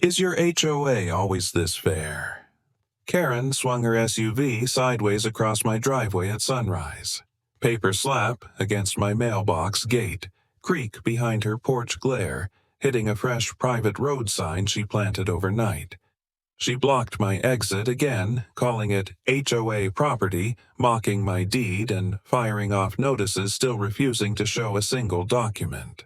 Is your HOA always this fair? Karen swung her SUV sideways across my driveway at sunrise. Paper slap against my mailbox gate, creak behind her porch glare, hitting a fresh private road sign she planted overnight. She blocked my exit again, calling it HOA property, mocking my deed, and firing off notices still refusing to show a single document.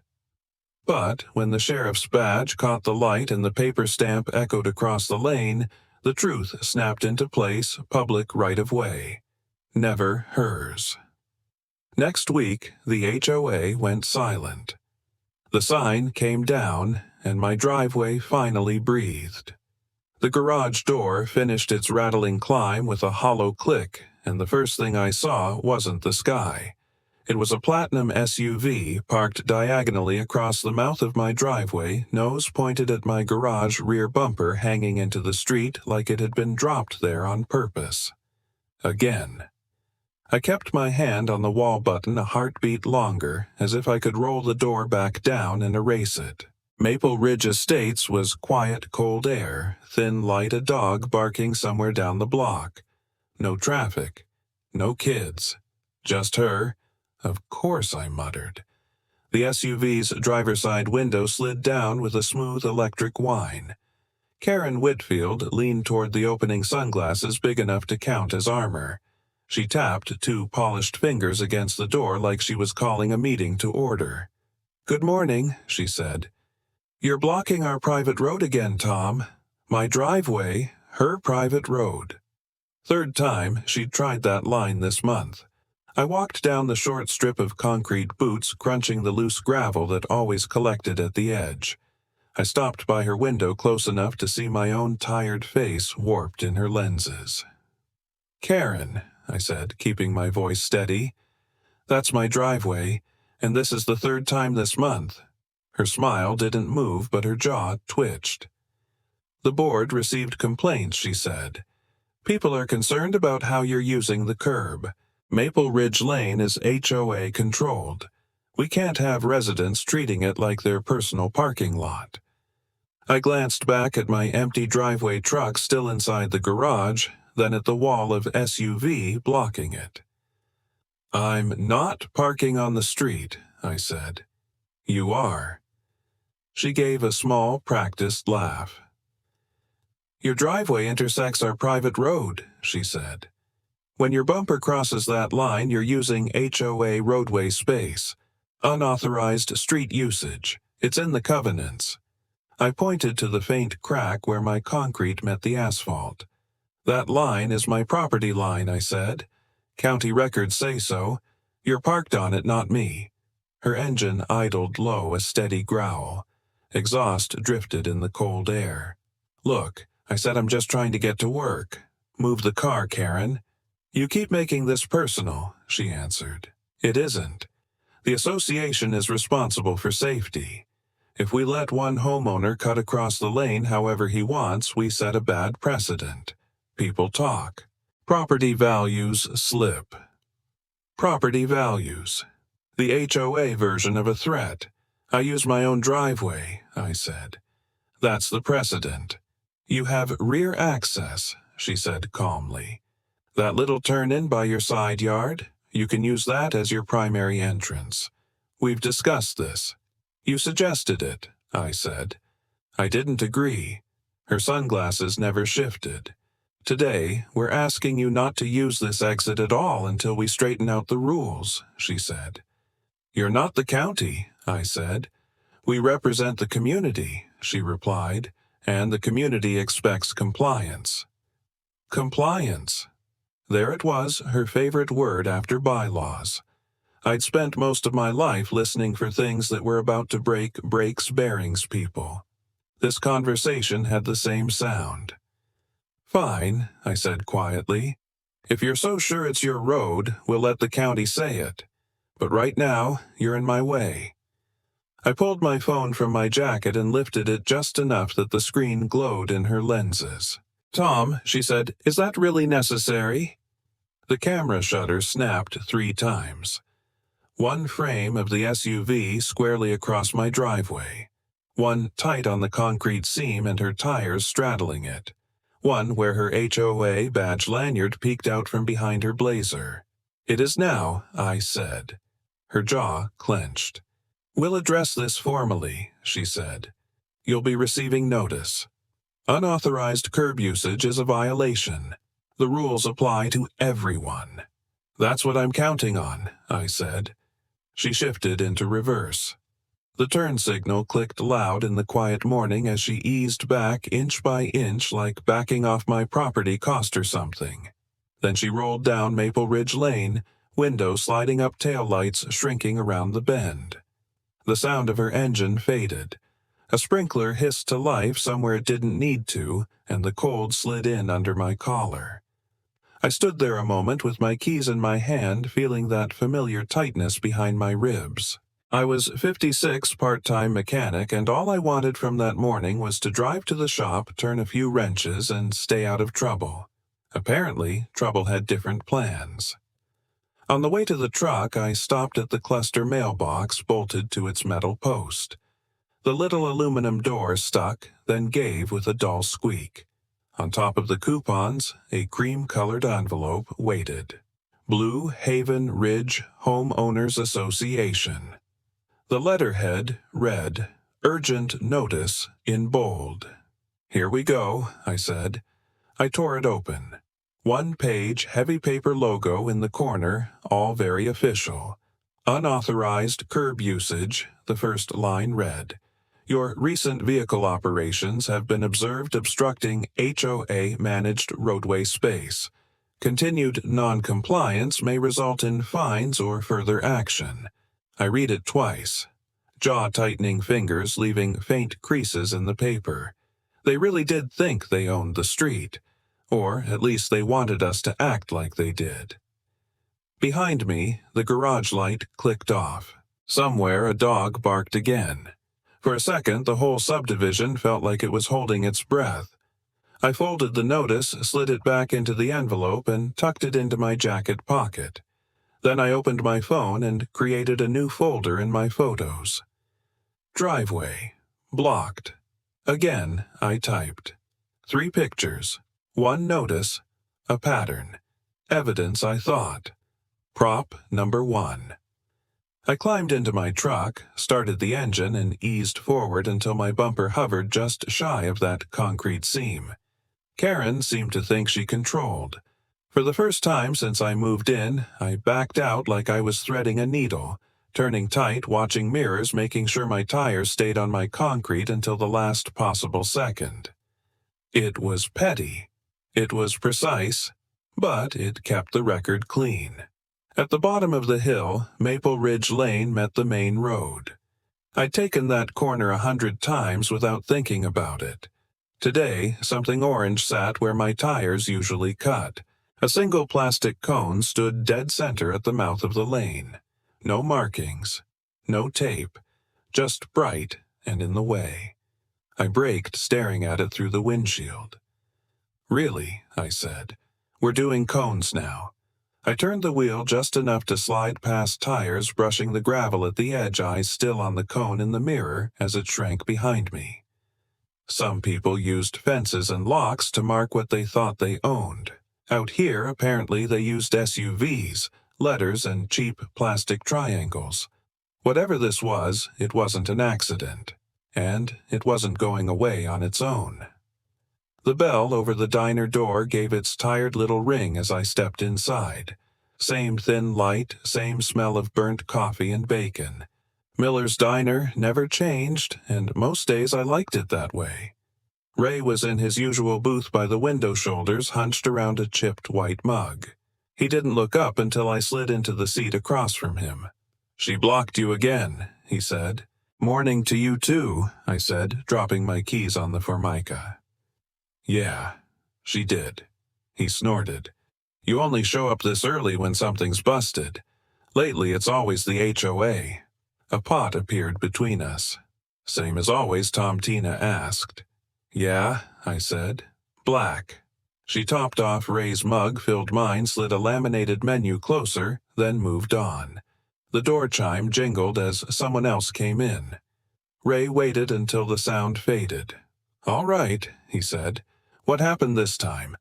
But when the sheriff's badge caught the light and the paper stamp echoed across the lane, the truth snapped into place, public right-of-way. Never hers. Next week, the HOA went silent. The sign came down, and my driveway finally breathed. The garage door finished its rattling climb with a hollow click, and the first thing I saw wasn't the sky. It was a platinum SUV parked diagonally across the mouth of my driveway, nose pointed at my garage rear bumper hanging into the street like it had been dropped there on purpose. Again. I kept my hand on the wall button a heartbeat longer, as if I could roll the door back down and erase it. Maple Ridge Estates was quiet, cold air, thin light a dog barking somewhere down the block. No traffic. No kids. Just her. Of course, I muttered. The SUV's driver's side window slid down with a smooth electric whine. Karen Whitfield leaned toward the opening sunglasses big enough to count as armor. She tapped two polished fingers against the door like she was calling a meeting to order. "Good morning," she said. "You're blocking our private road again, Tom. My driveway, her private road." Third time she'd tried that line this month. I walked down the short strip of concrete boots, crunching the loose gravel that always collected at the edge. I stopped by her window close enough to see my own tired face warped in her lenses. "Karen," I said, keeping my voice steady, "that's my driveway, and this is the third time this month." Her smile didn't move, but her jaw twitched. "The board received complaints," she said. "People are concerned about how you're using the curb. Maple Ridge Lane is HOA controlled. We can't have residents treating it like their personal parking lot." I glanced back at my empty driveway truck still inside the garage, then at the wall of SUV blocking it. "I'm not parking on the street," I said. "You are." She gave a small, practiced laugh. "Your driveway intersects our private road," she said. "When your bumper crosses that line, you're using HOA roadway space. Unauthorized street usage. It's in the covenants." I pointed to the faint crack where my concrete met the asphalt. "That line is my property line," I said. "County records say so. You're parked on it, not me." Her engine idled low, a steady growl. Exhaust drifted in the cold air. "Look," I said, "I'm just trying to get to work." "Move the car, Karen." "You keep making this personal," she answered. "It isn't. The association is responsible for safety. If we let one homeowner cut across the lane however he wants, we set a bad precedent. People talk. Property values slip." Property values. The HOA version of a threat. "I use my own driveway," I said. "That's the precedent." "You have rear access," she said calmly. "That little turn-in by your side yard, you can use that as your primary entrance. We've discussed this." "You suggested it," I said. I didn't agree. Her sunglasses never shifted. "Today, we're asking you not to use this exit at all until we straighten out the rules," she said. "You're not the county," I said. "We represent the community," she replied, "and the community expects compliance." Compliance. There it was, her favorite word after bylaws. I'd spent most of my life listening for things that were about to break brakes bearings people. This conversation had the same sound. "Fine," I said quietly. "If you're so sure it's your road, we'll let the county say it. But right now, you're in my way." I pulled my phone from my jacket and lifted it just enough that the screen glowed in her lenses. "Tom," she said, "is that really necessary?" The camera shutter snapped 3 times. One frame of the SUV squarely across my driveway. One tight on the concrete seam and her tires straddling it. One where her HOA badge lanyard peeked out from behind her blazer. "It is now," I said. Her jaw clenched. "We'll address this formally," she said. "You'll be receiving notice. Unauthorized curb usage is a violation. The rules apply to everyone." "That's what I'm counting on," I said. She shifted into reverse. The turn signal clicked loud in the quiet morning as she eased back inch by inch like backing off my property cost her something. Then she rolled down Maple Ridge Lane, window sliding up taillights shrinking around the bend. The sound of her engine faded. A sprinkler hissed to life somewhere it didn't need to, and the cold slid in under my collar. I stood there a moment with my keys in my hand, feeling that familiar tightness behind my ribs. I was 56, part-time mechanic, and all I wanted from that morning was to drive to the shop, turn a few wrenches, and stay out of trouble. Apparently, trouble had different plans. On the way to the truck, I stopped at the cluster mailbox bolted to its metal post. The little aluminum door stuck, then gave with a dull squeak. On top of the coupons, a cream-colored envelope waited. Blue Haven Ridge Homeowners Association. The letterhead read, "Urgent Notice," in bold. "Here we go," I said. I tore it open. One-page, heavy paper logo in the corner, all very official. "Unauthorized curb usage," the first line read. "Your recent vehicle operations have been observed obstructing HOA-managed roadway space. Continued non-compliance may result in fines or further action." I read it twice. Jaw-tightening fingers leaving faint creases in the paper. They really did think they owned the street. Or at least they wanted us to act like they did. Behind me, the garage light clicked off. Somewhere a dog barked again. For a second, the whole subdivision felt like it was holding its breath. I folded the notice, slid it back into the envelope, and tucked it into my jacket pocket. Then I opened my phone and created a new folder in my photos. Driveway. Blocked. Again, I typed. 3 pictures. 1 notice. A pattern. Evidence, I thought. Prop number 1. I climbed into my truck, started the engine, and eased forward until my bumper hovered just shy of that concrete seam. Karen seemed to think she controlled. For the first time since I moved in, I backed out like I was threading a needle, turning tight, watching mirrors, making sure my tires stayed on my concrete until the last possible second. It was petty. It was precise, but it kept the record clean. At the bottom of the hill, Maple Ridge Lane met the main road. I'd taken that corner 100 times without thinking about it. Today, something orange sat where my tires usually cut. A single plastic cone stood dead center at the mouth of the lane. No markings, no tape, just bright and in the way. I braked, staring at it through the windshield. "Really," I said. "We're doing cones now." I turned the wheel just enough to slide past tires brushing the gravel at the edge, eyes still on the cone in the mirror as it shrank behind me. Some people used fences and locks to mark what they thought they owned. Out here, apparently they used SUVs, letters, and cheap plastic triangles. Whatever this was, it wasn't an accident. And it wasn't going away on its own. The bell over the diner door gave its tired little ring as I stepped inside. Same thin light, same smell of burnt coffee and bacon. Miller's Diner never changed, and most days I liked it that way. Ray was in his usual booth by the window shoulders, hunched around a chipped white mug. He didn't look up until I slid into the seat across from him. "She blocked you again," he said. "Morning to you too," I said, dropping my keys on the Formica. "Yeah, she did." He snorted. "You only show up this early when something's busted. Lately it's always the HOA. A pot appeared between us. "Same as always?" Tom Tina asked. "Yeah," I said. "Black." She topped off Ray's mug, filled mine, slid a laminated menu closer, then moved on. The door chime jingled as someone else came in. Ray waited until the sound faded. "All right," he said. "What happened this time?"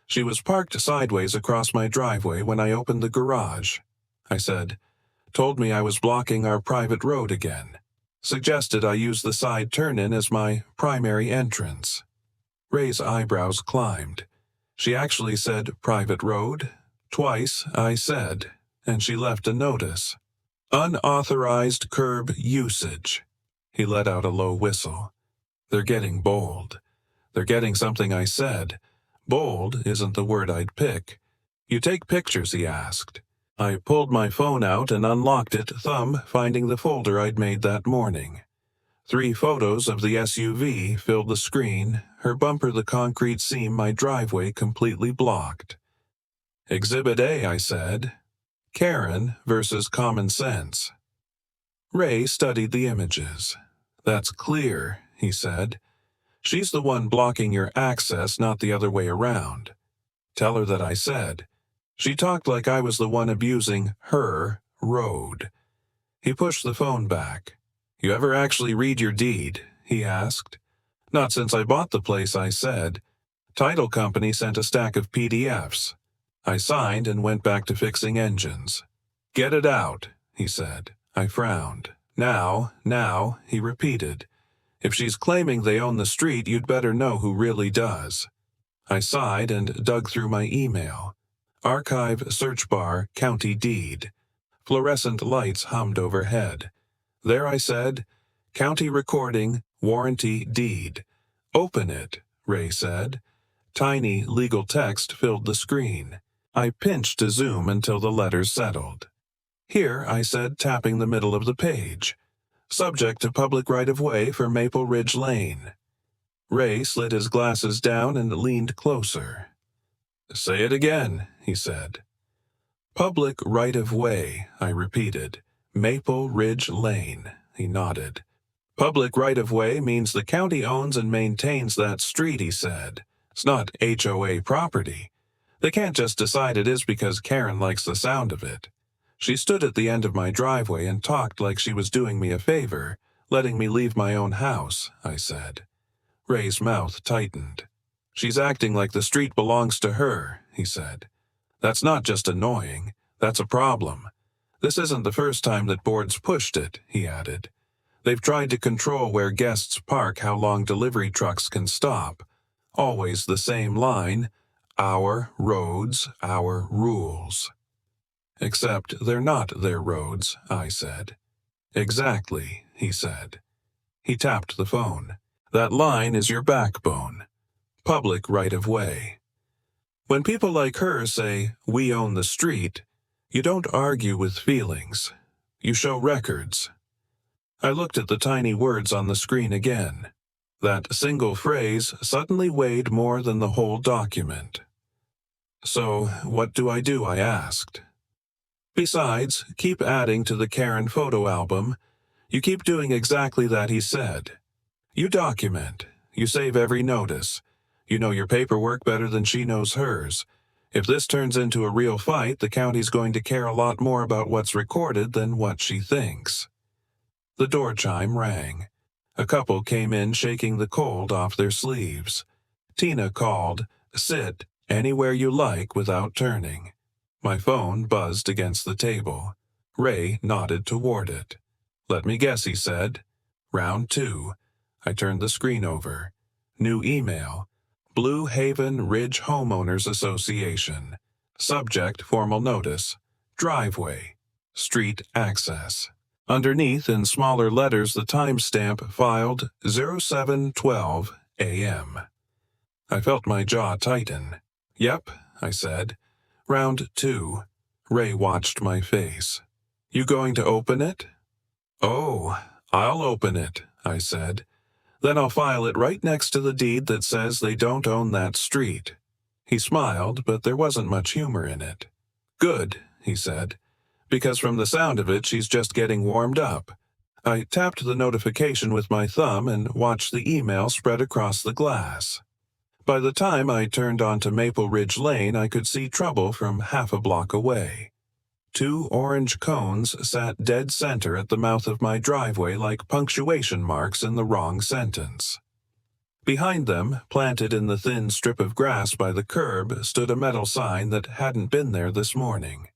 "She was parked sideways across my driveway when I opened the garage," I said. "Told me I was blocking our private road again. Suggested I use the side turn-in as my primary entrance." Ray's eyebrows climbed. "She actually said private road? Twice, I said, and she left a notice. Unauthorized curb usage." He let out a low whistle. "They're getting bold. They're getting something I said. Bold isn't the word I'd pick." "You take pictures?" he asked. I pulled my phone out and unlocked it, thumb finding the folder I'd made that morning. 3 photos of the SUV filled the screen, her bumper the concrete seam my driveway completely blocked. "Exhibit A," I said. "Karen versus common sense." Ray studied the images. "That's clear," he said. "She's the one blocking your access, not the other way around. Tell her that I said. She talked like I was the one abusing her road." He pushed the phone back. "You ever actually read your deed?" he asked. "Not since I bought the place," I said. "Title company sent a stack of PDFs. I signed and went back to fixing engines." "Get it out," he said. I frowned. Now, he repeated. "If she's claiming they own the street, you'd better know who really does." I sighed and dug through my email. Archive search bar, county deed. Fluorescent lights hummed overhead. There I said, "County recording, warranty deed." "Open it," Ray said. Tiny legal text filled the screen. I pinched to zoom until the letters settled. "Here," I said, tapping the middle of the page. "Subject to public right-of-way for Maple Ridge Lane." Ray slid his glasses down and leaned closer. "Say it again," he said. "Public right-of-way," I repeated. "Maple Ridge Lane." He nodded. "Public right-of-way means the county owns and maintains that street," he said. "It's not HOA property. They can't just decide it is because Karen likes the sound of it. She stood at the end of my driveway and talked like she was doing me a favor, letting me leave my own house," I said. Ray's mouth tightened. "She's acting like the street belongs to her," he said. "That's not just annoying, that's a problem. This isn't the first time that boards pushed it," he added. "They've tried to control where guests park, how long delivery trucks can stop. Always the same line, our roads, our rules." "Except they're not their roads," I said. "Exactly," he said. He tapped the phone. "That line is your backbone. Public right-of-way. When people like her say, 'We own the street,' you don't argue with feelings. You show records." I looked at the tiny words on the screen again. That single phrase suddenly weighed more than the whole document. "So, what do?" I asked. "Besides, keep adding to the Karen photo album. You keep doing exactly that," he said. "You document. You save every notice. You know your paperwork better than she knows hers. If this turns into a real fight, the county's going to care a lot more about what's recorded than what she thinks." The door chime rang. A couple came in shaking the cold off their sleeves. Tina called, "Sit anywhere you like without turning." My phone buzzed against the table. Ray nodded toward it. "Let me guess," he said. "Round 2. I turned the screen over. New email. Blue Haven Ridge Homeowners Association. Subject formal notice. Driveway. Street access. Underneath, in smaller letters, the timestamp filed 07:12 a.m. I felt my jaw tighten. "Yep," I said. "Round 2. Ray watched my face. "You going to open it?" "Oh, I'll open it," I said. "Then I'll file it right next to the deed that says they don't own that street." He smiled, but there wasn't much humor in it. "Good," he said, "because from the sound of it, she's just getting warmed up." I tapped the notification with my thumb and watched the email spread across the glass. By the time I turned onto Maple Ridge Lane, I could see trouble from half a block away. 2 orange cones sat dead center at the mouth of my driveway like punctuation marks in the wrong sentence. Behind them, planted in the thin strip of grass by the curb, stood a metal sign that hadn't been there this morning.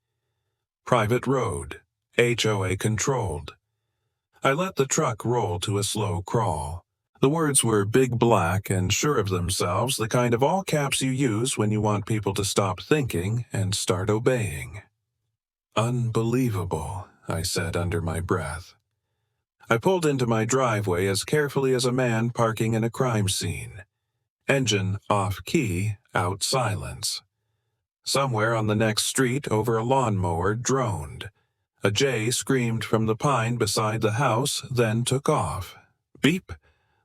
Private road, HOA controlled. I let the truck roll to a slow crawl. The words were big black and sure of themselves, the kind of all caps you use when you want people to stop thinking and start obeying. Unbelievable, I said under my breath. I pulled into my driveway as carefully as a man parking in a crime scene. Engine off key, out silence. Somewhere on the next street over a lawnmower droned. A jay screamed from the pine beside the house, then took off. Beep!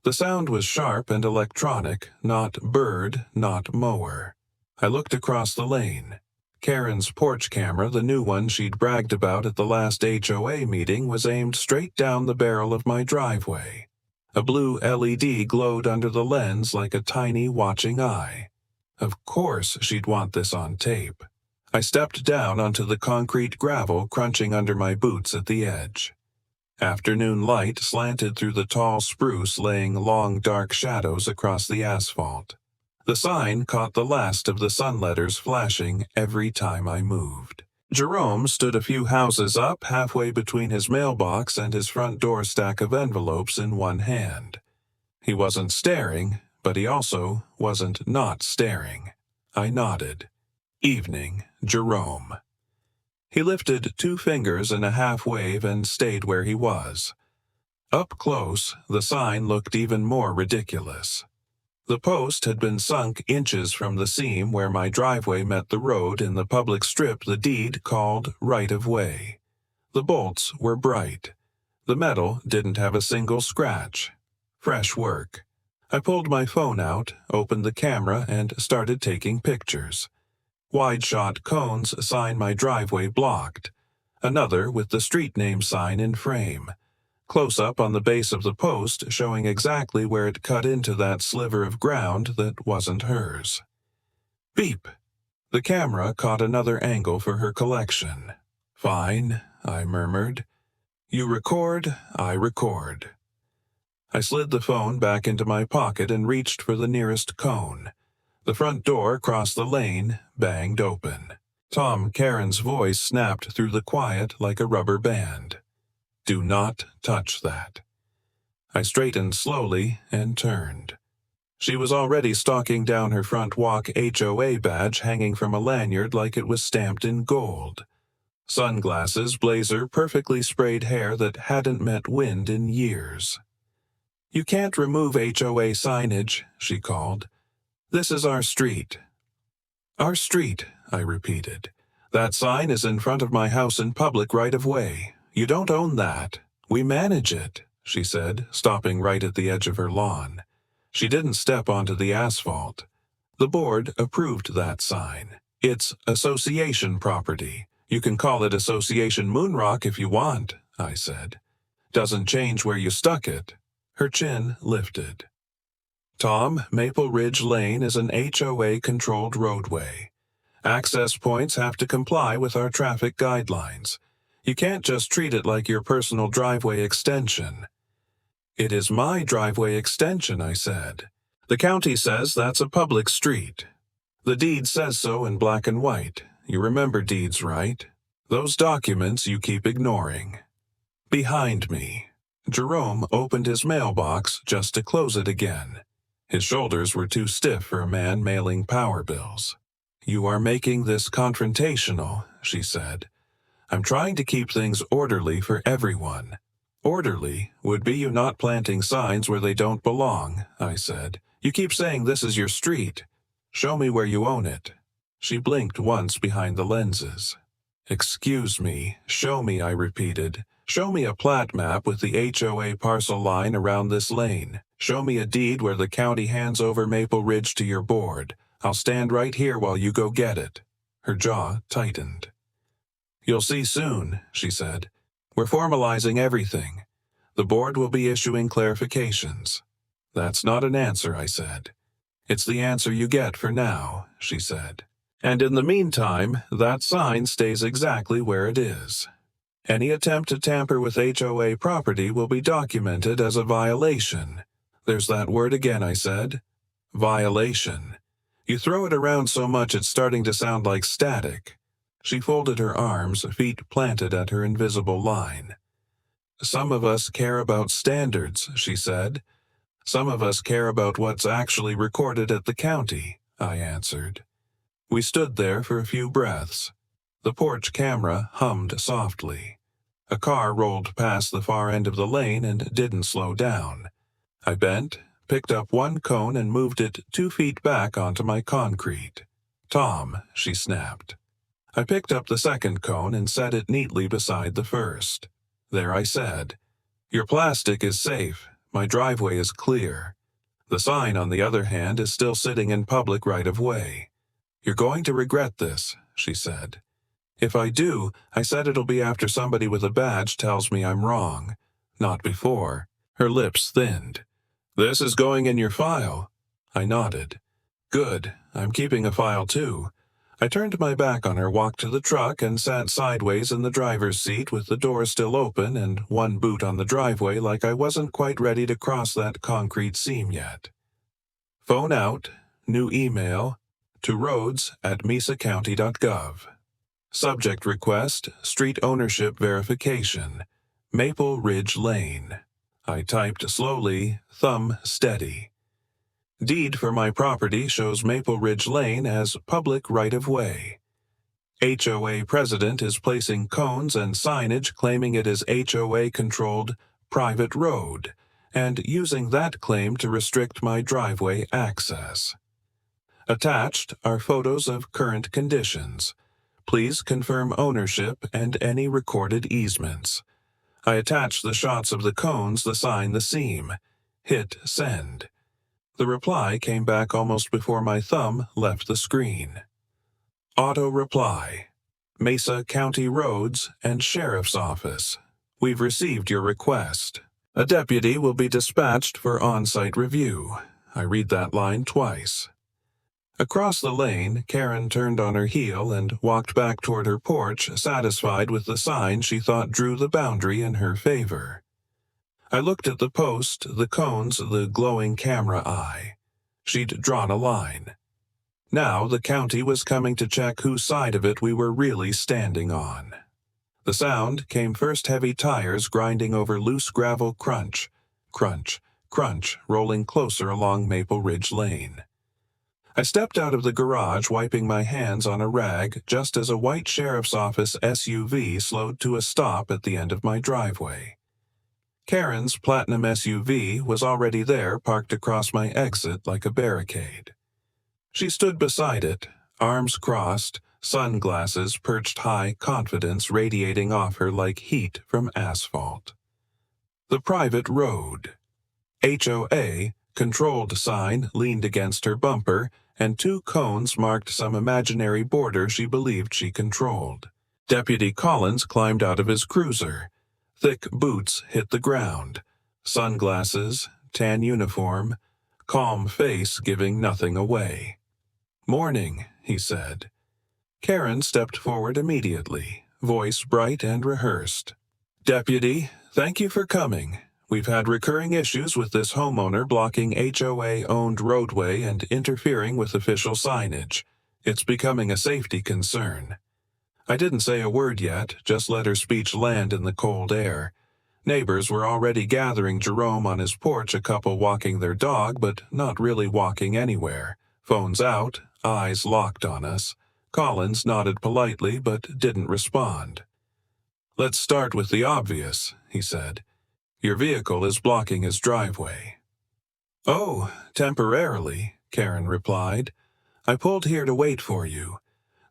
The sound was sharp and electronic, not bird, not mower. I looked across the lane. Karen's porch camera, the new one she'd bragged about at the last HOA meeting, was aimed straight down the barrel of my driveway. A blue LED glowed under the lens like a tiny watching eye. Of course she'd want this on tape. I stepped down onto the concrete gravel crunching under my boots at the edge. Afternoon light slanted through the tall spruce, laying long dark shadows across the asphalt. The sign caught the last of the sun letters flashing every time I moved. Jerome stood a few houses up, halfway between his mailbox and his front door stack of envelopes in one hand. He wasn't staring, but he also wasn't not staring. I nodded. Evening, Jerome. He lifted 2 fingers in a half wave and stayed where he was. Up close, the sign looked even more ridiculous. The post had been sunk inches from the seam where my driveway met the road in the public strip the deed called right-of-way. The bolts were bright. The metal didn't have a single scratch. Fresh work. I pulled my phone out, opened the camera, and started taking pictures. Wide-shot cones sign my driveway blocked. Another with the street name sign in frame. Close-up on the base of the post showing exactly where it cut into that sliver of ground that wasn't hers. Beep! The camera caught another angle for her collection. Fine, I murmured. You record, I record. I slid the phone back into my pocket and reached for the nearest cone. The front door across the lane banged open. Tom Karen's voice snapped through the quiet like a rubber band. Do not touch that. I straightened slowly and turned. She was already stalking down her front walk HOA badge hanging from a lanyard like it was stamped in gold. Sunglasses, blazer, perfectly sprayed hair that hadn't met wind in years. You can't remove HOA signage, she called. This is our street. Our street, I repeated. That sign is in front of my house in public right-of-way. You don't own that. We manage it, she said, stopping right at the edge of her lawn. She didn't step onto the asphalt. The board approved that sign. It's association property. You can call it Association Moonrock if you want, I said. Doesn't change where you stuck it. Her chin lifted. Tom, Maple Ridge Lane is an HOA-controlled roadway. Access points have to comply with our traffic guidelines. You can't just treat it like your personal driveway extension. It is my driveway extension, I said. The county says that's a public street. The deed says so in black and white. You remember deeds, right? Those documents you keep ignoring. Behind me. Jerome opened his mailbox just to close it again. His shoulders were too stiff for a man mailing power bills. You are making this confrontational, she said. I'm trying to keep things orderly for everyone. Orderly would be you not planting signs where they don't belong, I said. You keep saying this is your street. Show me where you own it. She blinked once behind the lenses. Excuse me, show me, I repeated. Show me a plat map with the HOA parcel line around this lane. Show me a deed where the county hands over Maple Ridge to your board. I'll stand right here while you go get it. Her jaw tightened. You'll see soon, she said. We're formalizing everything. The board will be issuing clarifications. That's not an answer, I said. It's the answer you get for now, she said. And in the meantime, that sign stays exactly where it is. Any attempt to tamper with HOA property will be documented as a violation. There's that word again, I said. Violation. You throw it around so much it's starting to sound like static. She folded her arms, feet planted at her invisible line. Some of us care about standards, she said. Some of us care about what's actually recorded at the county, I answered. We stood there for a few breaths. The porch camera hummed softly. A car rolled past the far end of the lane and didn't slow down. I bent, picked up one cone and moved it 2 feet back onto my concrete. Tom, she snapped. I picked up the second cone and set it neatly beside the first. There I said, "Your plastic is safe. My driveway is clear. The sign, on the other hand, is still sitting in public right-of-way. You're going to regret this," she said. "If I do," I said, "it'll be after somebody with a badge tells me I'm wrong. Not before." Her lips thinned. "This is going in your file." I nodded. "Good. I'm keeping a file too." I turned my back on her, walked to the truck, and sat sideways in the driver's seat with the door still open and one boot on the driveway like I wasn't quite ready to cross that concrete seam yet. Phone out, new email, to roads@mesacounty.gov. Subject request, street ownership verification, Maple Ridge Lane. I typed slowly, thumb steady. Deed for my property shows Maple Ridge Lane as public right-of-way. HOA president is placing cones and signage claiming it is HOA-controlled private road and using that claim to restrict my driveway access. Attached are photos of current conditions. Please confirm ownership and any recorded easements. I attached the shots of the cones, the sign, the seam. Hit send. The reply came back almost before my thumb left the screen. Auto reply. Mesa County Roads and Sheriff's Office. We've received your request. A deputy will be dispatched for on-site review. I read that line twice. Across the lane, Karen turned on her heel and walked back toward her porch, satisfied with the sign she thought drew the boundary in her favor. I looked at the post, the cones, the glowing camera eye. She'd drawn a line. Now the county was coming to check whose side of it we were really standing on. The sound came first heavy tires grinding over loose gravel crunch, crunch, crunch, rolling closer along Maple Ridge Lane. I stepped out of the garage, wiping my hands on a rag just as a white sheriff's office SUV slowed to a stop at the end of my driveway. Karen's platinum SUV was already there, parked across my exit like a barricade. She stood beside it, arms crossed, sunglasses perched high, confidence radiating off her like heat from asphalt. The private road. HOA, controlled sign leaned against her bumper, and 2 cones marked some imaginary border she believed she controlled. Deputy Collins climbed out of his cruiser. Thick boots hit the ground. Sunglasses, tan uniform, calm face giving nothing away. "Morning," he said. Karen stepped forward immediately, voice bright and rehearsed. "Deputy, thank you for coming. We've had recurring issues with this homeowner blocking HOA-owned roadway and interfering with official signage. It's becoming a safety concern." I didn't say a word yet, just let her speech land in the cold air. Neighbors were already gathering. Jerome on his porch, a couple walking their dog, but not really walking anywhere. Phones out, eyes locked on us. Collins nodded politely, but didn't respond. "Let's start with the obvious," he said. "Your vehicle is blocking his driveway." "Oh, temporarily," Karen replied. "I pulled here to wait for you.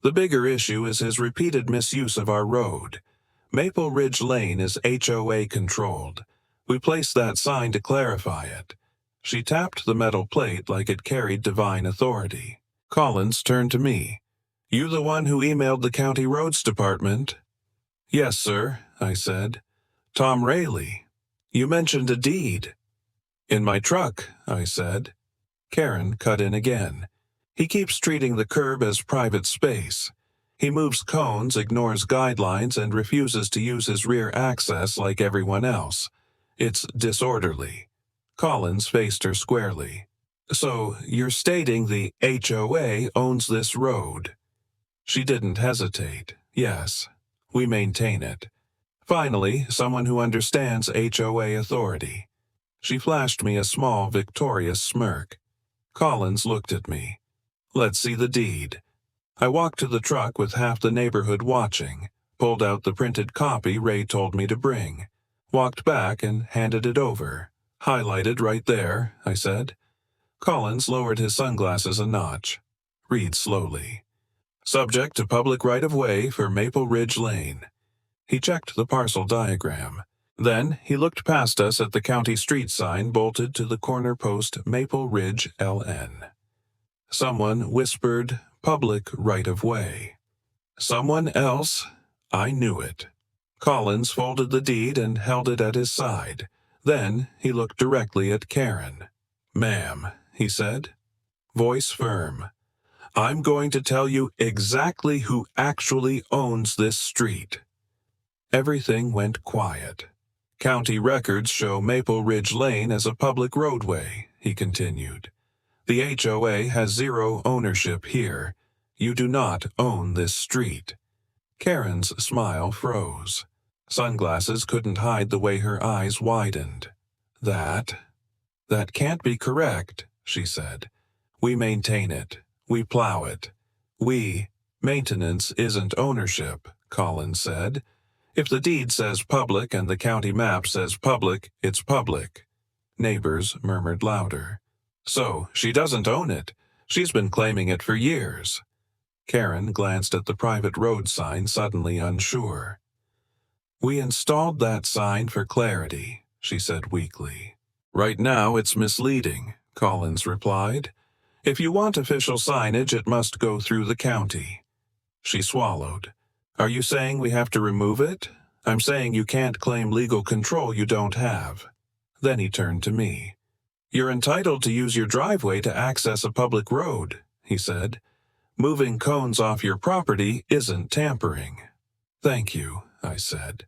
The bigger issue is his repeated misuse of our road. Maple Ridge Lane is HOA controlled. We placed that sign to clarify it." She tapped the metal plate like it carried divine authority. Collins turned to me. "You the one who emailed the county roads department?" "Yes, sir," I said. "Tom Rayleigh. You mentioned a deed." "In my truck," I said. Karen cut in again. He keeps treating the curb as private space. He moves cones, ignores guidelines, and refuses to use his rear access like everyone else. It's disorderly. Collins faced her squarely. So, you're stating the HOA owns this road? She didn't hesitate. Yes, we maintain it. Finally, someone who understands HOA authority. She flashed me a small, victorious smirk. Collins looked at me. Let's see the deed. I walked to the truck with half the neighborhood watching, pulled out the printed copy Ray told me to bring, walked back and handed it over. Highlighted right there, I said. Collins lowered his sunglasses a notch. Read slowly. Subject to public right-of-way for Maple Ridge Lane. He checked the parcel diagram. Then he looked past us at the county street sign bolted to the corner post Maple Ridge LN. Someone whispered, public right-of-way. Someone else? I knew it. Collins folded the deed and held it at his side. Then he looked directly at Karen. Ma'am, he said, voice firm, I'm going to tell you exactly who actually owns this street. Everything went quiet. County records show Maple Ridge Lane as a public roadway, he continued. The HOA has zero ownership here. You do not own this street. Karen's smile froze. Sunglasses couldn't hide the way her eyes widened. That can't be correct, she said. We maintain it. We plow it. Maintenance isn't ownership, Collins said. If the deed says public and the county map says public, it's public. Neighbors murmured louder. So, she doesn't own it. She's been claiming it for years. Karen glanced at the private road sign, suddenly unsure. We installed that sign for clarity, she said weakly. Right now it's misleading, Collins replied. If you want official signage, it must go through the county. She swallowed. Are you saying we have to remove it? I'm saying you can't claim legal control you don't have. Then he turned to me. You're entitled to use your driveway to access a public road, he said. Moving cones off your property isn't tampering. Thank you, I said.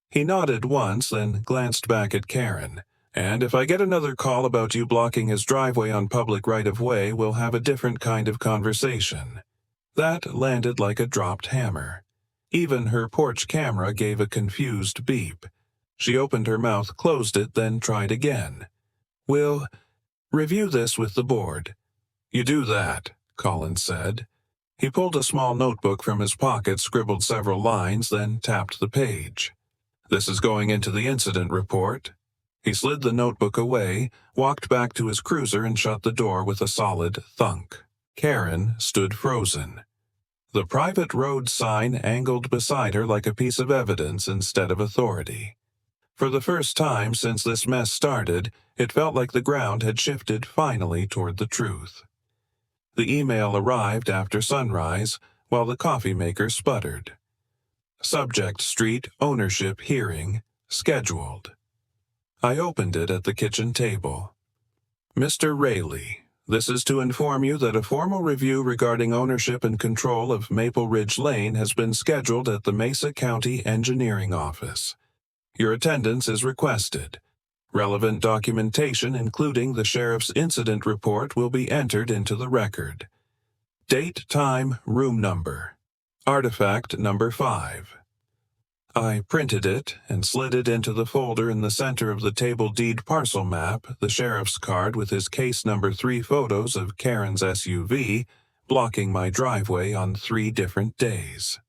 He nodded once, then glanced back at Karen. And if I get another call about you blocking his driveway on public right-of-way, we'll have a different kind of conversation. That landed like a dropped hammer. Even her porch camera gave a confused beep. She opened her mouth, closed it, then tried again. We'll review this with the board. You do that, Collins said. He pulled a small notebook from his pocket, scribbled several lines, then tapped the page. This is going into the incident report. He slid the notebook away, walked back to his cruiser, and shut the door with a solid thunk. Karen stood frozen. The private road sign angled beside her like a piece of evidence instead of authority. For the first time since this mess started, it felt like the ground had shifted finally toward the truth. The email arrived after sunrise, while the coffee maker sputtered. Subject Street Ownership Hearing, scheduled. I opened it at the kitchen table. Mr. Rayleigh, this is to inform you that a formal review regarding ownership and control of Maple Ridge Lane has been scheduled at the Mesa County Engineering Office. Your attendance is requested. Relevant documentation, including the sheriff's incident report, will be entered into the record. Date, time, room number. Artifact number 5. I printed it and slid it into the folder in the center of the table deed parcel map, the sheriff's card with his case number 3 photos of Karen's SUV, blocking my driveway on 3 different days.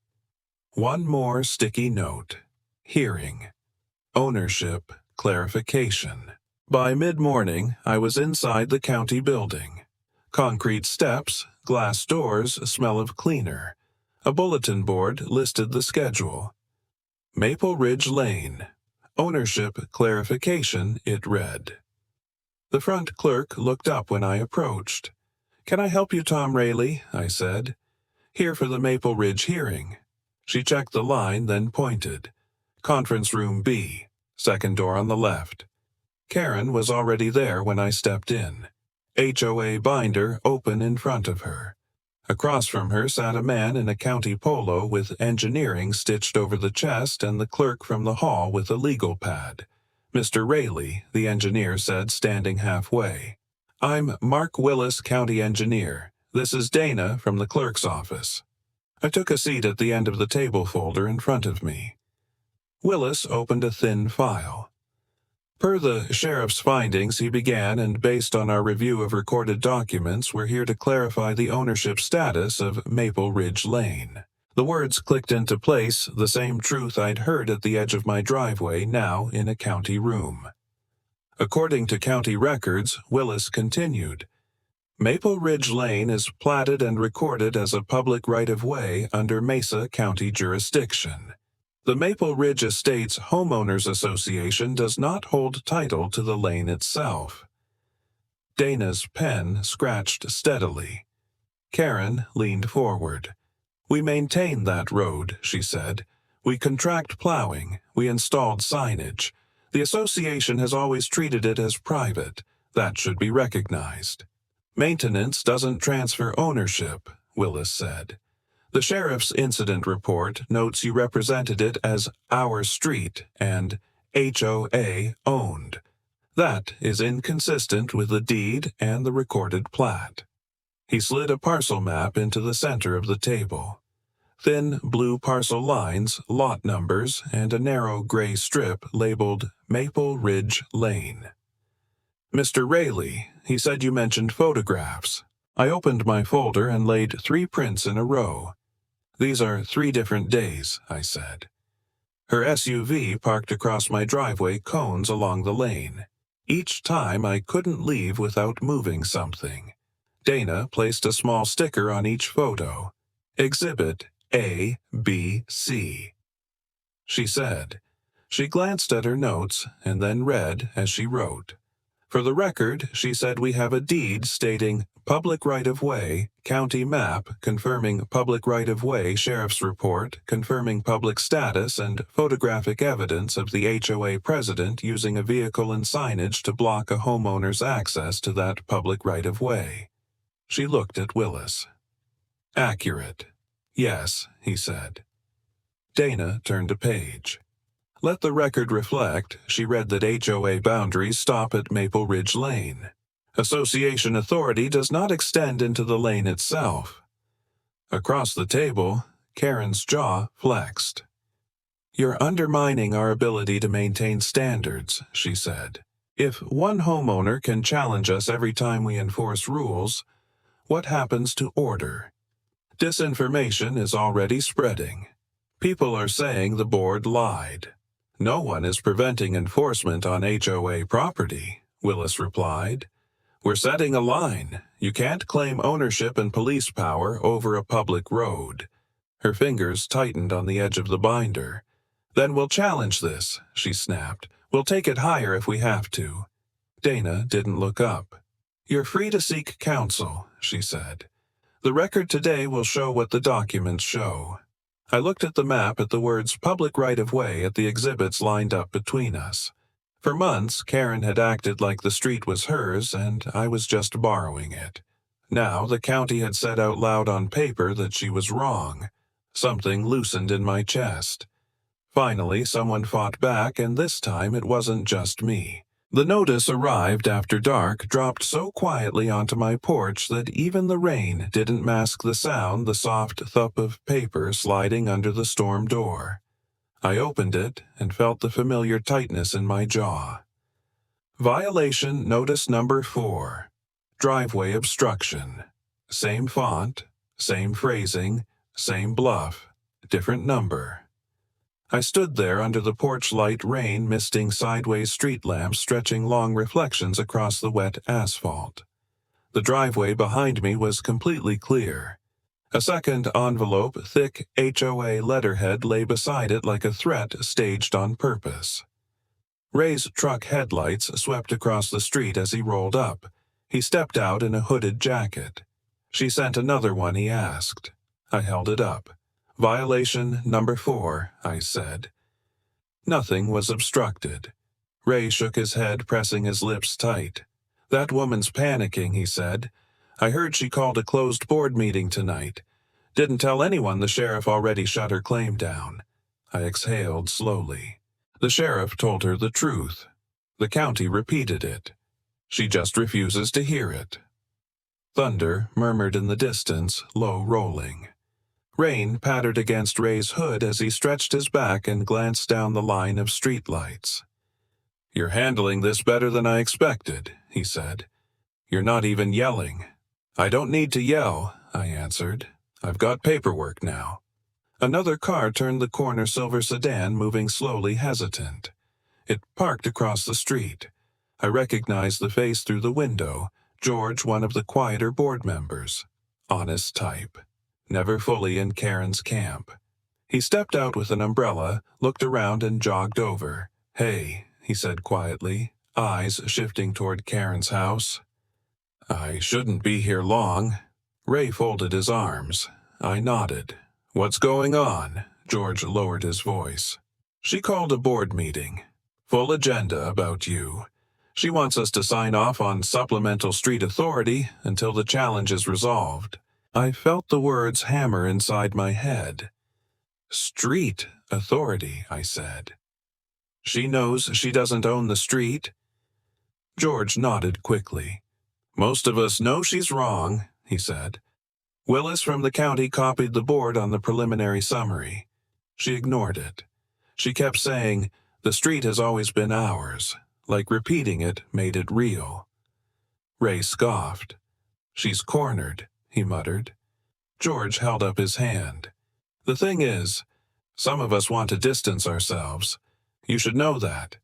One more sticky note. Hearing. Ownership. Clarification. By mid-morning, I was inside the county building. Concrete steps, glass doors, smell of cleaner. A bulletin board listed the schedule. Maple Ridge Lane. Ownership clarification, it read. The front clerk looked up when I approached. Can I help you, Tom Rayleigh? I said. Here for the Maple Ridge hearing. She checked the line, then pointed. Conference room B, second door on the left. Karen was already there when I stepped in. HOA binder open in front of her. Across from her sat a man in a county polo with engineering stitched over the chest and the clerk from the hall with a legal pad. Mr. Rayleigh, the engineer said, standing halfway. "I'm Mark Willis, county engineer. This is Dana from the clerk's office." I took a seat at the end of the table folder in front of me. Willis opened a thin file. Per the sheriff's findings, he began, and based on our review of recorded documents, we're here to clarify the ownership status of Maple Ridge Lane. The words clicked into place, the same truth I'd heard at the edge of my driveway, now in a county room. According to county records, Willis continued, Maple Ridge Lane is platted and recorded as a public right-of-way under Mesa County jurisdiction. The Maple Ridge Estates Homeowners Association does not hold title to the lane itself. Dana's pen scratched steadily. Karen leaned forward. "We maintain that road," she said. "We contract plowing. We installed signage. The association has always treated it as private. That should be recognized." "Maintenance doesn't transfer ownership," Willis said. "The sheriff's incident report notes you represented it as our street and HOA owned. That is inconsistent with the deed and the recorded plat." He slid a parcel map into the center of the table. Thin blue parcel lines, lot numbers, and a narrow gray strip labeled Maple Ridge Lane. "Mr. Rayleigh, he said you mentioned photographs." I opened my folder and laid 3 prints in a row. "These are 3 different days," I said. Her SUV parked across my driveway cones along the lane. Each time I couldn't leave without moving something. Dana placed a small sticker on each photo. "Exhibit A, B, C." She said. She glanced at her notes and then read as she wrote. "For the record," she said, "we have a deed stating public right-of-way, county map confirming public right-of-way, sheriff's report confirming public status, and photographic evidence of the HOA president using a vehicle and signage to block a homeowner's access to that public right-of-way." She looked at Willis. "Accurate." "Yes," he said. Dana turned a page. "Let the record reflect," she read, "that HOA boundaries stop at Maple Ridge Lane. Association authority does not extend into the lane itself." Across the table, Karen's jaw flexed. "You're undermining our ability to maintain standards," she said. "If one homeowner can challenge us every time we enforce rules, what happens to order? Disinformation is already spreading. People are saying the board lied." "No one is preventing enforcement on HOA property," Willis replied. "We're setting a line. You can't claim ownership and police power over a public road." Her fingers tightened on the edge of the binder. "Then we'll challenge this," she snapped. "We'll take it higher if we have to." Dana didn't look up. "You're free to seek counsel," she said. "The record today will show what the documents show." I looked at the map at the words public right-of-way at the exhibits lined up between us. For months, Karen had acted like the street was hers and I was just borrowing it. Now the county had said out loud on paper that she was wrong. Something loosened in my chest. Finally, someone fought back, and this time it wasn't just me. The notice arrived after dark, dropped so quietly onto my porch that even the rain didn't mask the sound, the soft thump of paper sliding under the storm door. I opened it and felt the familiar tightness in my jaw. Violation Notice Number 4. Driveway obstruction. Same font, same phrasing, same bluff, different number. I stood there under the porch light, rain misting sideways street lamps stretching long reflections across the wet asphalt. The driveway behind me was completely clear. A second envelope, thick HOA letterhead, lay beside it like a threat staged on purpose. Ray's truck headlights swept across the street as he rolled up. He stepped out in a hooded jacket. "She sent another one?" he asked. I held it up. "Violation number 4, I said. Nothing was obstructed. Ray shook his head, pressing his lips tight. That woman's panicking, he said. I heard she called a closed board meeting tonight. Didn't tell anyone the sheriff already shut her claim down. I exhaled slowly. The sheriff told her the truth. The county repeated it. She just refuses to hear it. Thunder murmured in the distance, low rolling. Rain pattered against Ray's hood as he stretched his back and glanced down the line of streetlights. You're handling this better than I expected, he said. You're not even yelling. I don't need to yell, I answered. I've got paperwork now. Another car turned the corner, silver sedan moving slowly, hesitant. It parked across the street. I recognized the face through the window, George, one of the quieter board members. Honest type. Never fully in Karen's camp. He stepped out with an umbrella, looked around and jogged over. Hey, he said quietly, eyes shifting toward Karen's house. I shouldn't be here long. Ray folded his arms. I nodded. What's going on? George lowered his voice. She called a board meeting. Full agenda about you. She wants us to sign off on supplemental street authority until the challenge is resolved. I felt the words hammer inside my head. Street authority, I said. She knows she doesn't own the street. George nodded quickly. Most of us know she's wrong, he said. Willis from the county copied the board on the preliminary summary. She ignored it. She kept saying, the street has always been ours, like repeating it made it real. Ray scoffed. She's cornered, he muttered. George held up his hand. The thing is, some of us want to distance ourselves. You should know that.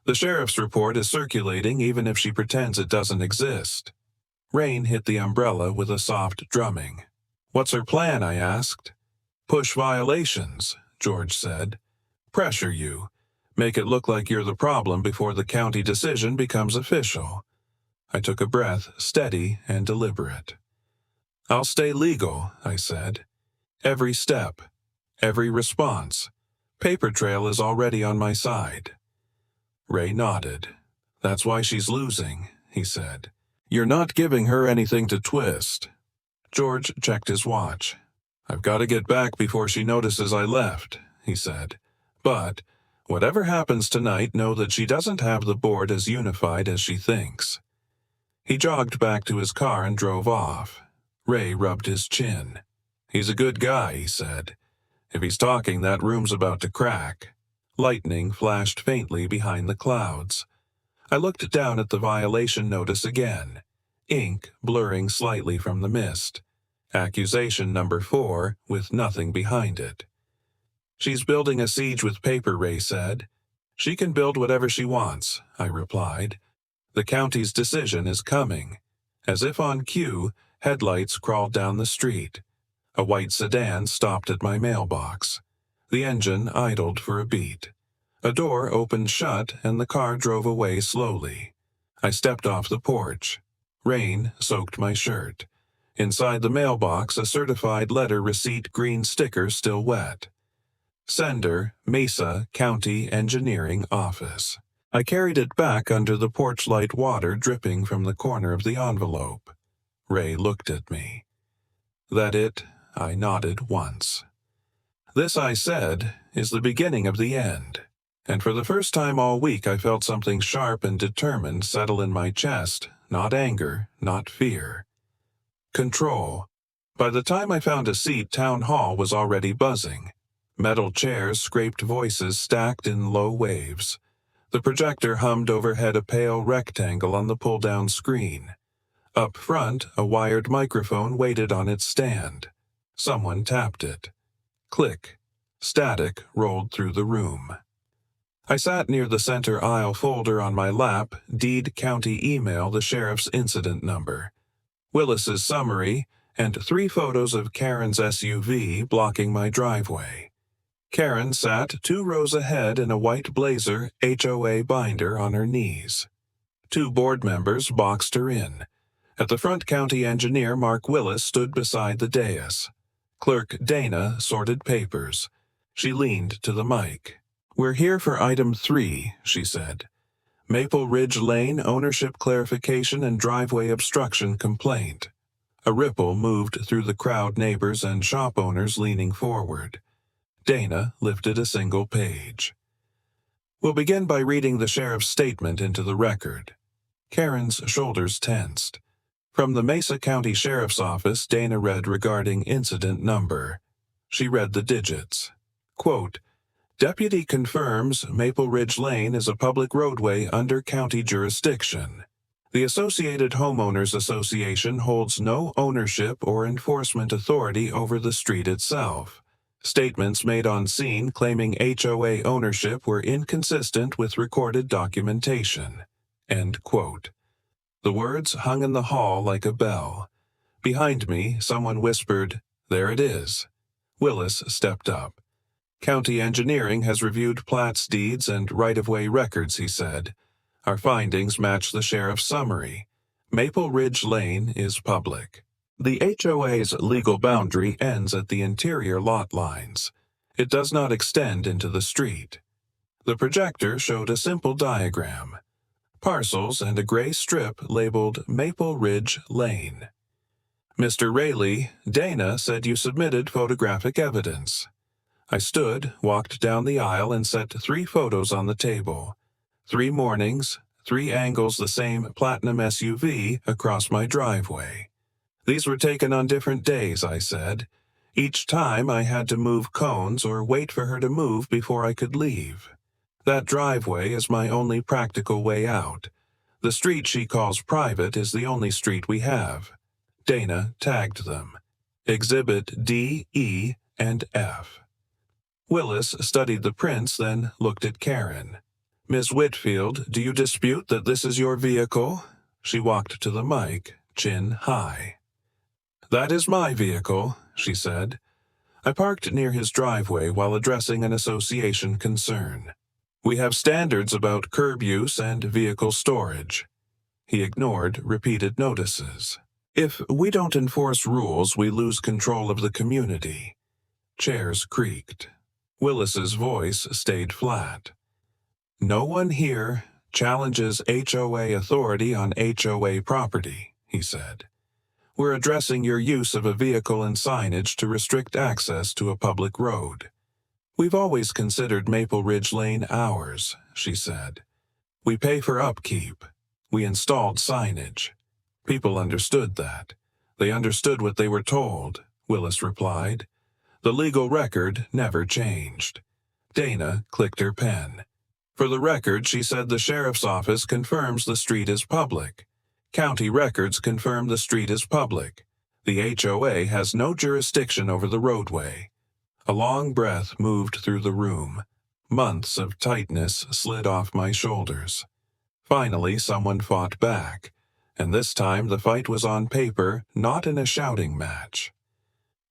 The sheriff's report is circulating even if she pretends it doesn't exist. Rain hit the umbrella with a soft drumming. What's her plan? I asked. Push violations, George said. Pressure you. Make it look like you're the problem before the county decision becomes official. I took a breath, steady and deliberate. I'll stay legal, I said. Every step, every response. Paper trail is already on my side. Ray nodded. That's why she's losing, he said. You're not giving her anything to twist. George checked his watch. I've got to get back before she notices I left, he said. But whatever happens tonight, know that she doesn't have the board as unified as she thinks. He jogged back to his car and drove off. Ray rubbed his chin. He's a good guy, he said. If he's talking, that room's about to crack. Lightning flashed faintly behind the clouds. I looked down at the violation notice again. Ink blurring slightly from the mist. Accusation number 4 with nothing behind it. She's building a siege with paper, Ray said. She can build whatever she wants, I replied. The county's decision is coming. As if on cue, headlights crawled down the street. A white sedan stopped at my mailbox. The engine idled for a beat. A door opened shut and the car drove away slowly. I stepped off the porch. Rain soaked my shirt. Inside the mailbox, a certified letter receipt green sticker still wet. Sender, Mesa County Engineering Office. I carried it back under the porch light, water dripping from the corner of the envelope. Ray looked at me. That it? I nodded once. This, I said, is the beginning of the end. And for the first time all week I felt something sharp and determined settle in my chest, not anger, not fear. Control. By the time I found a seat, town hall was already buzzing. Metal chairs scraped voices stacked in low waves. The projector hummed overhead, a pale rectangle on the pull-down screen. Up front, a wired microphone waited on its stand. Someone tapped it. Click. Static rolled through the room. I sat near the center aisle, folder on my lap, deed county email, the sheriff's incident number. Willis's summary, and 3 photos of Karen's SUV blocking my driveway. Karen sat 2 rows ahead in a white blazer, HOA binder on her knees. 2 board members boxed her in. At the front, county engineer Mark Willis stood beside the dais. Clerk Dana sorted papers. She leaned to the mic. We're here for item 3, she said. Maple Ridge Lane ownership clarification and driveway obstruction complaint. A ripple moved through the crowd, neighbors and shop owners leaning forward. Dana lifted a single page. We'll begin by reading the sheriff's statement into the record. Karen's shoulders tensed. From the Mesa County Sheriff's Office, Dana read regarding incident number. She read the digits. Quote, Deputy confirms Maple Ridge Lane is a public roadway under county jurisdiction. The Associated Homeowners Association holds no ownership or enforcement authority over the street itself. Statements made on scene claiming HOA ownership were inconsistent with recorded documentation. End quote. The words hung in the hall like a bell. Behind me, someone whispered, "There it is." Willis stepped up. County Engineering has reviewed plats, deeds, and right-of-way records, he said. Our findings match the sheriff's summary. Maple Ridge Lane is public. The HOA's legal boundary ends at the interior lot lines. It does not extend into the street. The projector showed a simple diagram. Parcels and a gray strip labeled Maple Ridge Lane. Mr. Rayleigh, Dana said you submitted photographic evidence. I stood, walked down the aisle, and set 3 photos on the table. 3 mornings, 3 angles the same platinum SUV across my driveway. These were taken on different days, I said. Each time I had to move cones or wait for her to move before I could leave. That driveway is my only practical way out. The street she calls private is the only street we have. Dana tagged them. Exhibit D, E, and F. Willis studied the prints, then looked at Karen. Ms. Whitfield, do you dispute that this is your vehicle? She walked to the mic, chin high. That is my vehicle, she said. I parked near his driveway while addressing an association concern. We have standards about curb use and vehicle storage. He ignored repeated notices. If we don't enforce rules, we lose control of the community. Chairs creaked. Willis's voice stayed flat. No one here challenges HOA authority on HOA property, he said. We're addressing your use of a vehicle and signage to restrict access to a public road. We've always considered Maple Ridge Lane ours, she said. We pay for upkeep. We installed signage. People understood that. They understood what they were told, Willis replied. The legal record never changed. Dana clicked her pen. For the record, she said the sheriff's office confirms the street is public. County records confirm the street is public. The HOA has no jurisdiction over the roadway. A long breath moved through the room. Months of tightness slid off my shoulders. Finally, someone fought back, and this time the fight was on paper, not in a shouting match.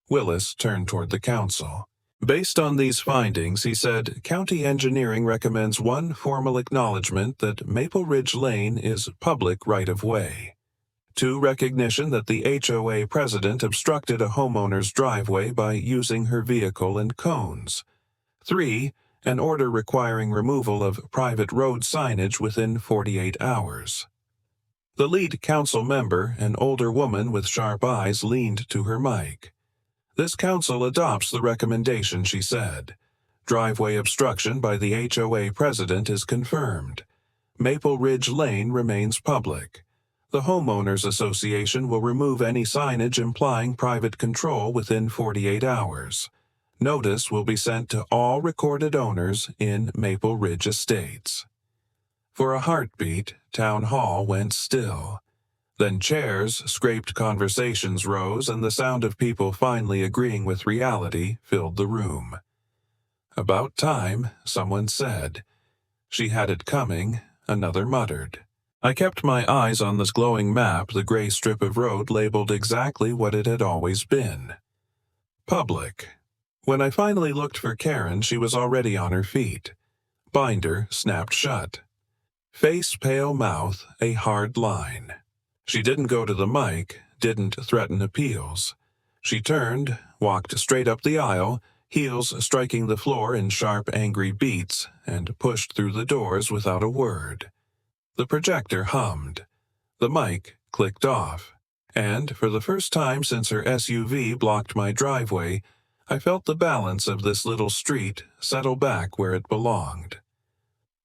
Willis turned toward the council. Based on these findings, he said, County Engineering recommends one formal acknowledgement that Maple Ridge Lane is public right-of-way. 2, recognition that the HOA president obstructed a homeowner's driveway by using her vehicle and cones. 3, an order requiring removal of private road signage within 48 hours. The lead council member, an older woman with sharp eyes, leaned to her mic. This council adopts the recommendation, she said. Driveway obstruction by the HOA president is confirmed. Maple Ridge Lane remains public. The Homeowners Association will remove any signage implying private control within 48 hours. Notice will be sent to all recorded owners in Maple Ridge Estates. For a heartbeat, Town Hall went still. Then chairs, scraped conversations rose, and the sound of people finally agreeing with reality filled the room. About time, someone said. She had it coming, another muttered. I kept my eyes on this glowing map, the gray strip of road labeled exactly what it had always been. Public. When I finally looked for Karen, she was already on her feet. Binder snapped shut. Face, pale mouth, a hard line. She didn't go to the mic, didn't threaten appeals. She turned, walked straight up the aisle, heels striking the floor in sharp, angry beats, and pushed through the doors without a word. The projector hummed. The mic clicked off. And, for the first time since her SUV blocked my driveway, I felt the balance of this little street settle back where it belonged.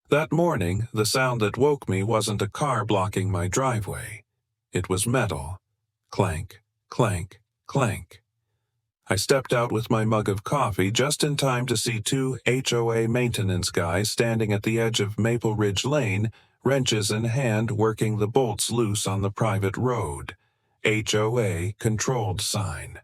That morning, the sound that woke me wasn't a car blocking my driveway. It was metal. Clank, clank, clank. I stepped out with my mug of coffee just in time to see two HOA maintenance guys standing at the edge of Maple Ridge Lane, wrenches in hand, working the bolts loose on the private road. HOA controlled sign.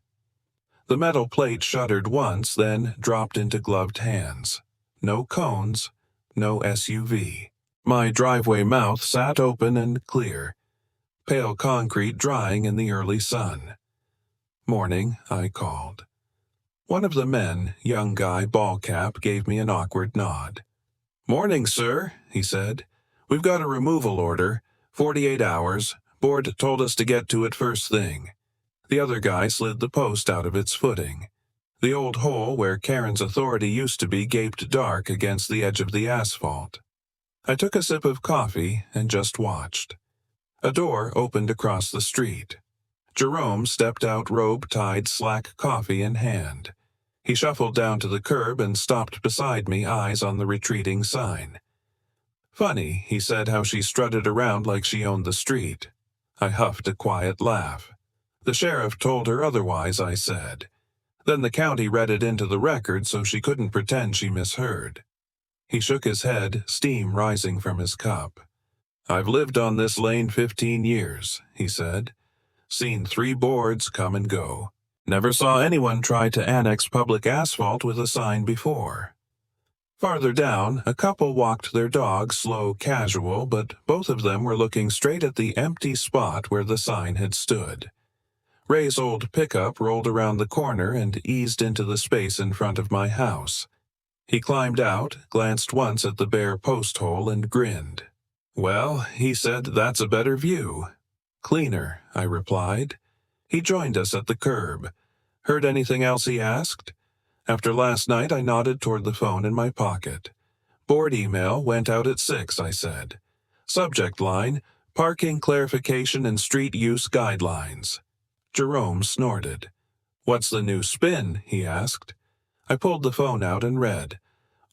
The metal plate shuddered once, then dropped into gloved hands. No cones, no SUV. My driveway mouth sat open and clear. Pale concrete drying in the early sun. Morning, I called. One of the men, young guy, ball cap, gave me an awkward nod. "Morning, sir," he said. "We've got a removal order. 48 hours. Board told us to get to it first thing." The other guy slid the post out of its footing. The old hole where Karen's authority used to be gaped dark against the edge of the asphalt. I took a sip of coffee and just watched. A door opened across the street. Jerome stepped out, robe-tied, slack coffee in hand. He shuffled down to the curb and stopped beside me, eyes on the retreating sign. "Funny," he said, "how she strutted around like she owned the street." I huffed a quiet laugh. "The sheriff told her otherwise," I said. "Then the county read it into the record so she couldn't pretend she misheard." He shook his head, steam rising from his cup. "I've lived on this lane 15 years, he said. "Seen 3 boards come and go. Never saw anyone try to annex public asphalt with a sign before." Farther down, a couple walked their dog, slow, casual, but both of them were looking straight at the empty spot where the sign had stood. Ray's old pickup rolled around the corner and eased into the space in front of my house. He climbed out, glanced once at the bare post hole, and grinned. "Well," he said, "that's a better view." "Cleaner," I replied. He joined us at the curb. "Heard anything else?" he asked. After last night, I nodded toward the phone in my pocket. "Board email went out at 6, I said. Subject line, Parking Clarification and Street Use Guidelines." Jerome snorted. "What's the new spin?" he asked. I pulled the phone out and read.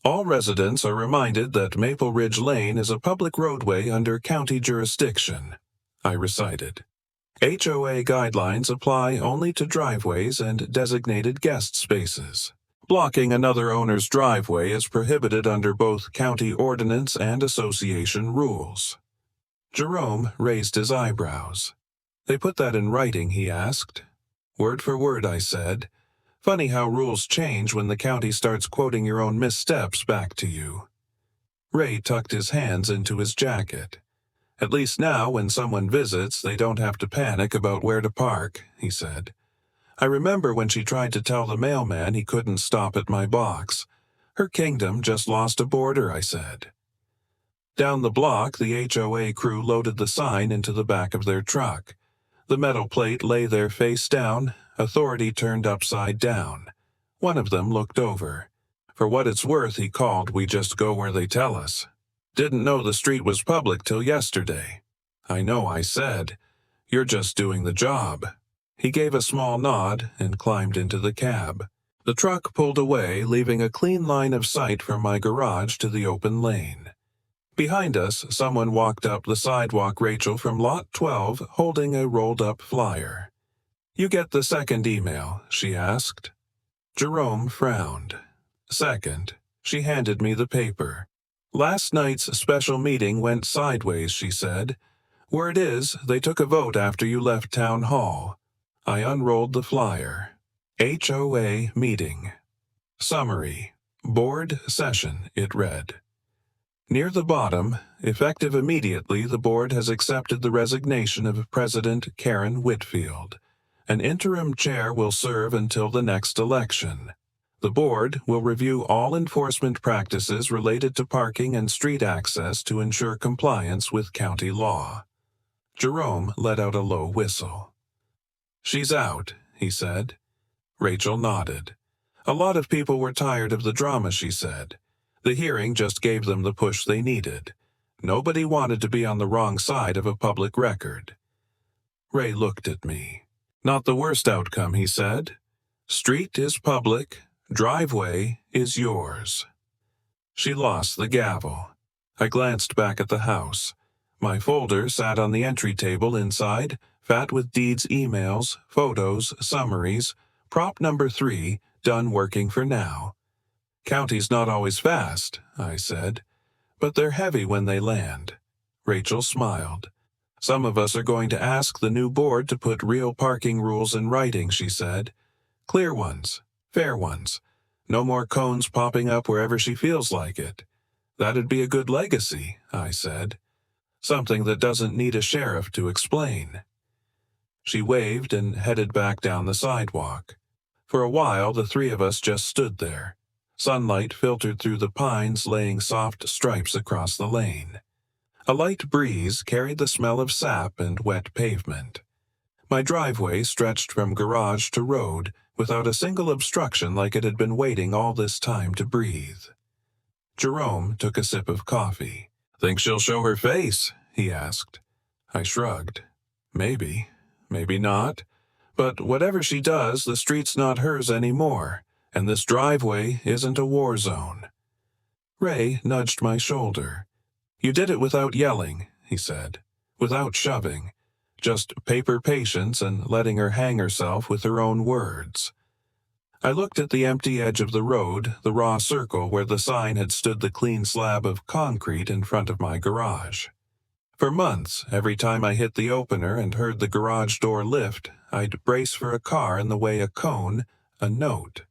"All residents are reminded that Maple Ridge Lane is a public roadway under county jurisdiction." I recited. "HOA guidelines apply only to driveways and designated guest spaces. Blocking another owner's driveway is prohibited under both county ordinance and association rules." Jerome raised his eyebrows. "They put that in writing?" he asked. "Word for word," I said. "Funny how rules change when the county starts quoting your own missteps back to you." Ray tucked his hands into his jacket. "At least now, when someone visits, they don't have to panic about where to park," he said. "I remember when she tried to tell the mailman he couldn't stop at my box. Her kingdom just lost a border," I said. Down the block, the HOA crew loaded the sign into the back of their truck. The metal plate lay there face down, authority turned upside down. One of them looked over. "For what it's worth," he called, "we just go where they tell us. Didn't know the street was public till yesterday." "I know," I said. "You're just doing the job." He gave a small nod and climbed into the cab. The truck pulled away, leaving a clean line of sight from my garage to the open lane. Behind us, someone walked up the sidewalk, Rachel from Lot 12, holding a rolled-up flyer. "You get the second email?" she asked. Jerome frowned. "Second." She handed me the paper. "Last night's special meeting went sideways," she said. "Word is, they took a vote after you left town hall." I unrolled the flyer. HOA meeting. Summary. Board session, it read. Near the bottom, effective immediately, the board has accepted the resignation of President Karen Whitfield. An interim chair will serve until the next election. The board will review all enforcement practices related to parking and street access to ensure compliance with county law. Jerome let out a low whistle. "She's out," he said. Rachel nodded. "A lot of people were tired of the drama," she said. "The hearing just gave them the push they needed. Nobody wanted to be on the wrong side of a public record. Ray looked at me. Not the worst outcome, he said. Street is public, driveway is yours. She lost the gavel. I glanced back at the house. My folder sat on the entry table inside, fat with deeds, emails, photos, summaries, prop number 3, done working for now. County's not always fast, I said, but they're heavy when they land. Rachel smiled. Some of us are going to ask the new board to put real parking rules in writing, she said. Clear ones, fair ones. No more cones popping up wherever she feels like it. That'd be a good legacy, I said. Something that doesn't need a sheriff to explain. She waved and headed back down the sidewalk. For a while, the three of us just stood there. Sunlight filtered through the pines, laying soft stripes across the lane. A light breeze carried the smell of sap and wet pavement. My driveway stretched from garage to road without a single obstruction, like it had been waiting all this time to breathe. Jerome took a sip of coffee. Think she'll show her face? He asked. I shrugged. Maybe, maybe not. But whatever she does, the street's not hers anymore, and this driveway isn't a war zone. Ray nudged my shoulder. You did it without yelling, he said, without shoving. Just paper patience and letting her hang herself with her own words. I looked at the empty edge of the road, the raw circle where the sign had stood the clean slab of concrete in front of my garage. For months, every time I hit the opener and heard the garage door lift, I'd brace for a car in the way a cone, a note.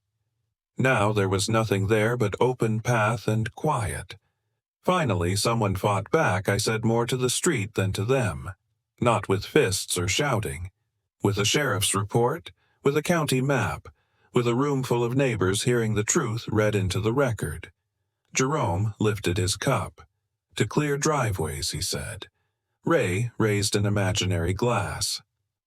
Now there was nothing there but open path and quiet. Finally, someone fought back. I said more to the street than to them. Not with fists or shouting. With a sheriff's report, with a county map, with a room full of neighbors hearing the truth read into the record. Jerome lifted his cup. To clear driveways, he said. Ray raised an imaginary glass.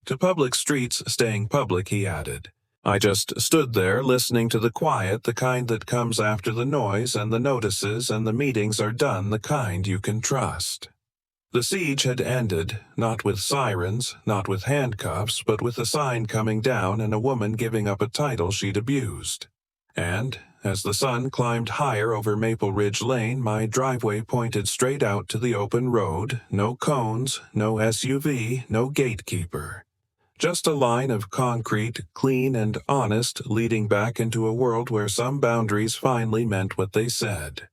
To public streets staying public, he added. I just stood there listening to the quiet, the kind that comes after the noise and the notices and the meetings are done, the kind you can trust. The siege had ended, not with sirens, not with handcuffs, but with a sign coming down and a woman giving up a title she'd abused. And, as the sun climbed higher over Maple Ridge Lane, my driveway pointed straight out to the open road, no cones, no SUV, no gatekeeper. Just a line of concrete, clean and honest, leading back into a world where some boundaries finally meant what they said.